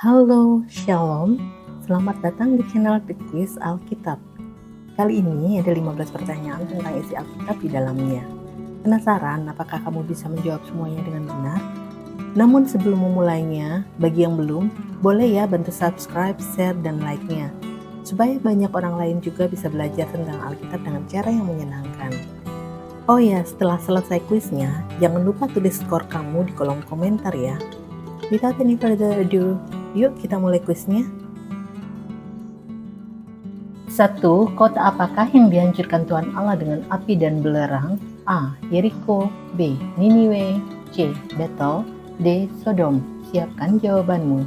Halo, Shalom. Selamat datang di channel The Quiz Alkitab. Kali ini ada 15 pertanyaan tentang isi Alkitab di dalamnya. Penasaran apakah kamu bisa menjawab semuanya dengan benar? Namun sebelum memulainya, bagi yang belum, boleh ya bantu subscribe, share, dan like-nya. Supaya banyak orang lain juga bisa belajar tentang Alkitab dengan cara yang menyenangkan. Oh ya, setelah selesai kuisnya, jangan lupa tulis skor kamu di kolom komentar ya. Without any further ado, yuk kita mulai kuisnya. 1. Kota apakah yang dihancurkan Tuhan Allah dengan api dan belerang? A. Yeriko. B. Niniwe. C. Betel. D. Sodom. Siapkan jawabanmu.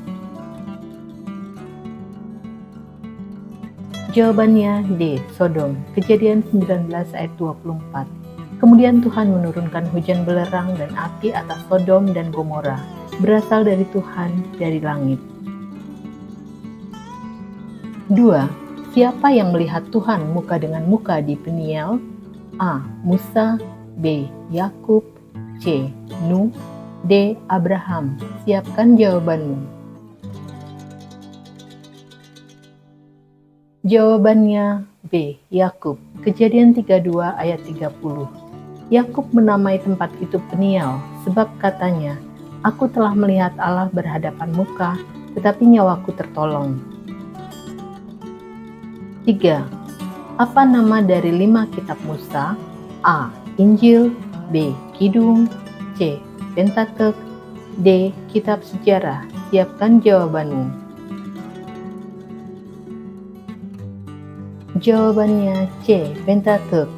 Jawabannya D. Sodom. Kejadian 19 ayat 24. Kemudian Tuhan menurunkan hujan belerang dan api atas Sodom dan Gomora, berasal dari Tuhan dari langit. 2. Siapa yang melihat Tuhan muka dengan muka di Peniel? A. Musa. B. Yakub. C. Nuh. D. Abraham. Siapkan jawabanmu. Jawabannya B. Yakub. Kejadian 32 ayat 30. Yakub menamai tempat itu Peniel, sebab katanya, "Aku telah melihat Allah berhadapan muka, tetapi nyawaku tertolong." 3. Apa nama dari 5 kitab Musa? A. Injil. B. Kidung. C. Pentatek. D. Kitab sejarah. Siapkan jawabanmu. Jawabannya C. Pentatek.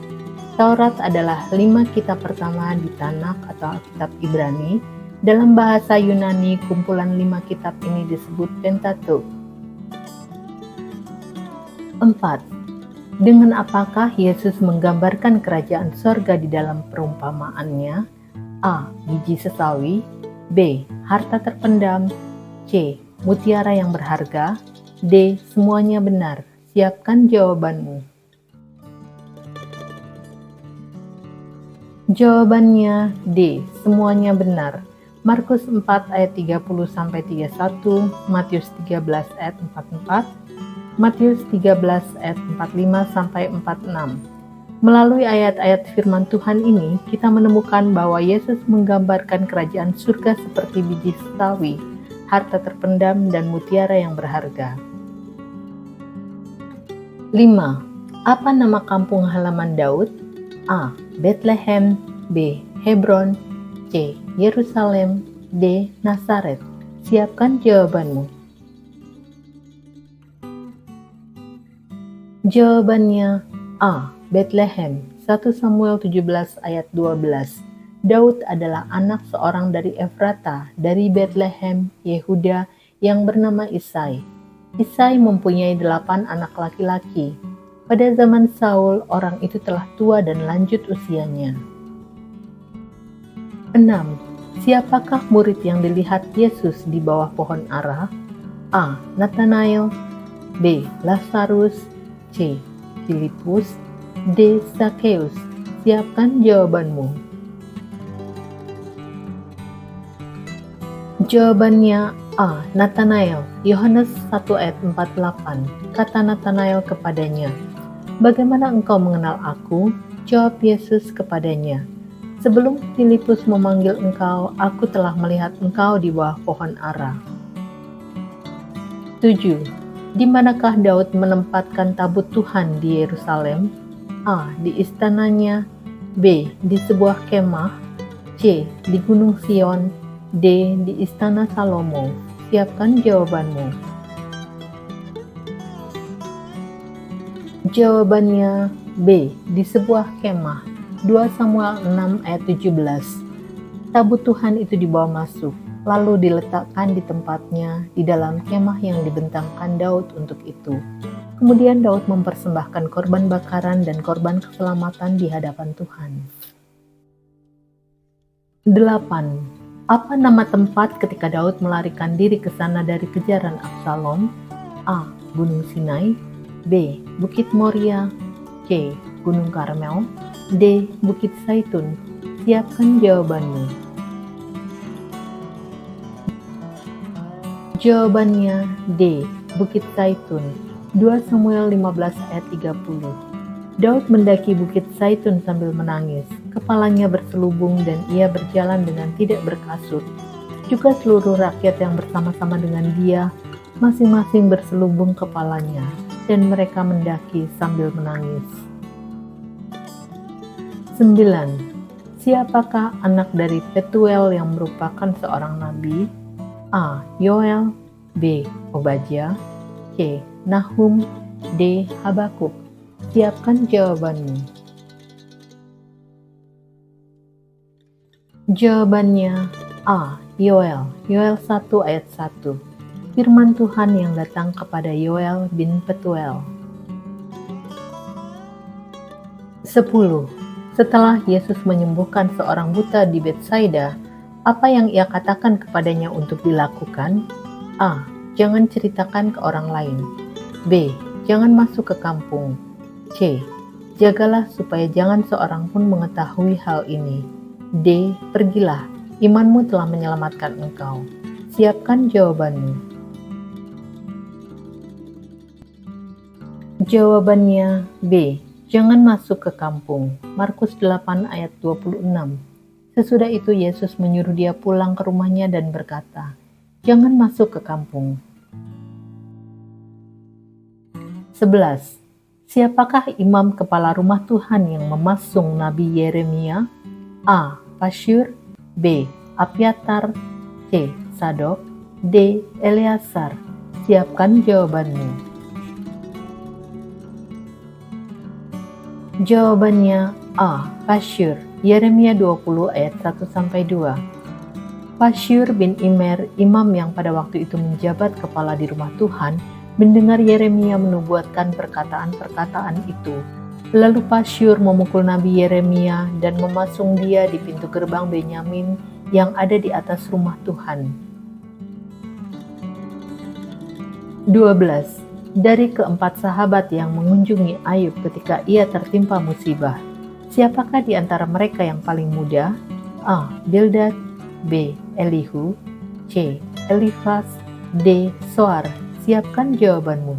Taurat adalah 5 kitab pertama di Tanakh atau Alkitab Ibrani. Dalam bahasa Yunani, kumpulan 5 kitab ini disebut Pentatek. 4. Dengan apakah Yesus menggambarkan kerajaan sorga di dalam perumpamaannya? A. Biji sesawi. B. Harta terpendam. C. Mutiara yang berharga. D. Semuanya benar. Siapkan jawabanmu. Jawabannya D. Semuanya benar. Markus 4 ayat 30-31, Matius 13 ayat 44, Matius 13 ayat 45-46. Melalui ayat-ayat firman Tuhan ini, kita menemukan bahwa Yesus menggambarkan kerajaan surga seperti biji sesawi, harta terpendam, dan mutiara yang berharga. 5. Apa nama kampung halaman Daud? A. Bethlehem. B. Hebron. C. Yerusalem. D. Nazaret. Siapkan jawabanmu. Jawabannya A. Bethlehem. 1 Samuel 17 ayat 12. Daud adalah anak seorang dari Efrata dari Bethlehem, Yehuda, yang bernama Isai. Isai mempunyai 8 anak laki-laki. Pada zaman Saul, orang itu telah tua dan lanjut usianya. 6. Siapakah murid yang dilihat Yesus di bawah pohon ara? A. Nathanael. B. Lazarus. C. Filipus. D. Zakheus. Siapkan jawabanmu. Jawabannya A. Nathanael. Yohanes 1 ayat 48. Kata Nathanael kepadanya, "Bagaimana engkau mengenal aku?" Jawab Yesus kepadanya, "Sebelum Filipus memanggil engkau, aku telah melihat engkau di bawah pohon ara." 7. Di manakah Daud menempatkan tabut Tuhan di Yerusalem? A. Di istananya. B. Di sebuah kemah. C. Di Gunung Sion. D. Di istana Salomo. Siapkan jawabanmu. Jawabannya B. Di sebuah kemah. 2 Samuel 6 ayat 17. Tabut Tuhan itu dibawa masuk, lalu diletakkan di tempatnya di dalam kemah yang dibentangkan Daud untuk itu. Kemudian Daud mempersembahkan korban bakaran dan korban keselamatan di hadapan Tuhan. 8. Apa nama tempat ketika Daud melarikan diri ke sana dari kejaran Absalom? A. Gunung Sinai. B. Bukit Moria. C. Gunung Karmel. D. Bukit Zaitun. Siapkan jawabanmu. Jawabannya D. Bukit Zaitun. 2 Samuel 15 ayat 30. Daud mendaki Bukit Zaitun sambil menangis. Kepalanya berselubung dan ia berjalan dengan tidak berkasut. Juga seluruh rakyat yang bersama-sama dengan dia, masing-masing berselubung kepalanya, dan mereka mendaki sambil menangis. 9. Siapakah anak dari Petuel yang merupakan seorang nabi? A. Yoel. B. Obadya. C. Nahum. D. Habakuk. Siapkan jawabanmu. Jawabannya A. Yoel. Yoel 1 ayat 1. Firman Tuhan yang datang kepada Yoel bin Petuel. 10. Setelah Yesus menyembuhkan seorang buta di Betsaida, apa yang ia katakan kepadanya untuk dilakukan? A. Jangan ceritakan ke orang lain. B. Jangan masuk ke kampung. C. Jagalah supaya jangan seorang pun mengetahui hal ini. D. Pergilah, imanmu telah menyelamatkan engkau. Siapkan jawabanmu. Jawabannya B. Jangan masuk ke kampung. Markus 8 ayat 26. Sesudah itu Yesus menyuruh dia pulang ke rumahnya dan berkata, "Jangan masuk ke kampung." 11. Siapakah imam kepala rumah Tuhan yang memasung Nabi Yeremia? A. Pasyur. B. Abiatar. C. Sadok. D. Eleazar. Siapkan jawabanmu. Jawabannya A. Pasyur. Yeremia 20 ayat 1-2. Pasyur bin Immer, imam yang pada waktu itu menjabat kepala di rumah Tuhan, mendengar Yeremia menubuatkan perkataan-perkataan itu. Lalu Pasyur memukul Nabi Yeremia dan memasung dia di pintu gerbang Benyamin yang ada di atas rumah Tuhan. 12. Dari keempat sahabat yang mengunjungi Ayub ketika ia tertimpa musibah, siapakah di antara mereka yang paling muda? A. Bildad. B. Elihu. C. Elifas. D. Soar. Siapkan jawabanmu.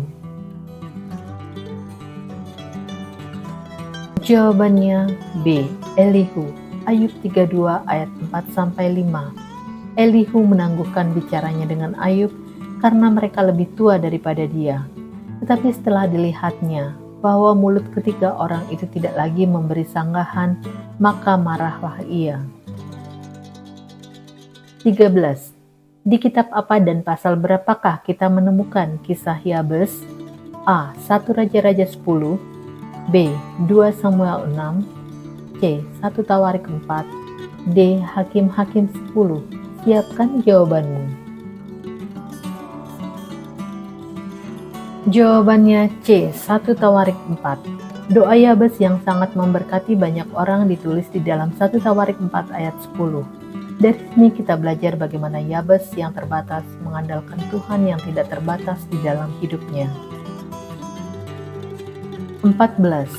Jawabannya B. Elihu. Ayub 32 ayat 4-5. Elihu menangguhkan bicaranya dengan Ayub karena mereka lebih tua daripada dia. Tetapi setelah dilihatnya bahwa mulut ketiga orang itu tidak lagi memberi sanggahan, maka marahlah ia. 13. Di kitab apa dan pasal berapakah kita menemukan kisah Yabes? A. 1 Raja-Raja 10. B. 2 Samuel 6. C. 1 Tawarik 4. D. Hakim-Hakim 10. Siapkan jawabanmu. Jawabannya C. 1 Tawarik 4. Doa Yabes yang sangat memberkati banyak orang ditulis di dalam 1 Tawarik 4 ayat 10. Dari sini kita belajar bagaimana Yabes yang terbatas mengandalkan Tuhan yang tidak terbatas di dalam hidupnya. 14.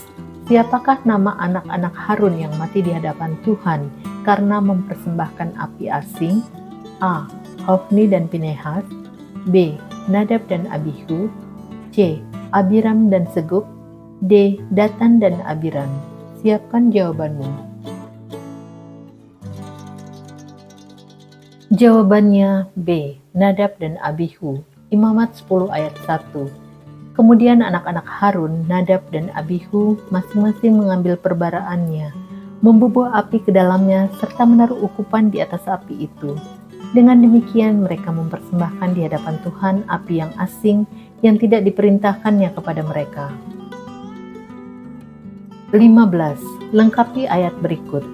Siapakah nama anak-anak Harun yang mati di hadapan Tuhan karena mempersembahkan api asing? A. Hofni dan Pinehas. B. Nadab dan Abihu. C. Abiram dan Segub. D. Datan dan Abiram. Siapkan jawabanmu. Jawabannya B. Nadab dan Abihu. Imamat 10 ayat 1. Kemudian anak-anak Harun, Nadab dan Abihu masing-masing mengambil perbaraannya, membubuh api ke dalamnya serta menaruh ukupan di atas api itu. Dengan demikian mereka mempersembahkan di hadapan Tuhan api yang asing yang tidak diperintahkannya kepada mereka. 15. Lengkapi ayat berikut.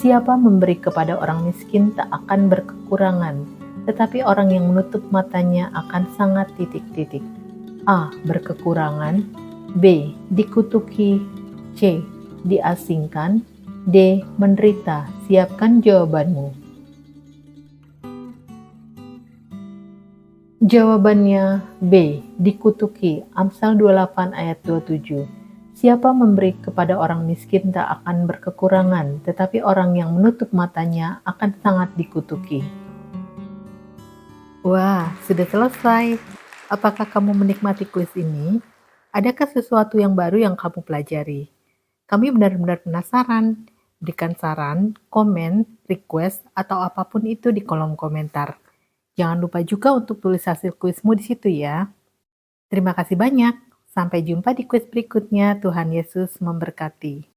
Siapa memberi kepada orang miskin tak akan berkekurangan, tetapi orang yang menutup matanya akan sangat titik-titik. A. Berkekurangan. B. Dikutuki. C. Diasingkan. D. Menderita. Siapkan jawabanmu. Jawabannya B. Dikutuki. Amsal 28 ayat 27. Siapa memberi kepada orang miskin tak akan berkekurangan, tetapi orang yang menutup matanya akan sangat dikutuki. Wah, sudah selesai. Apakah kamu menikmati kuis ini? Adakah sesuatu yang baru yang kamu pelajari? Kami benar-benar penasaran. Berikan saran, komen, request, atau apapun itu di kolom komentar. Jangan lupa juga untuk tulis hasil kuismu di situ ya. Terima kasih banyak. Sampai jumpa di kuis berikutnya. Tuhan Yesus memberkati.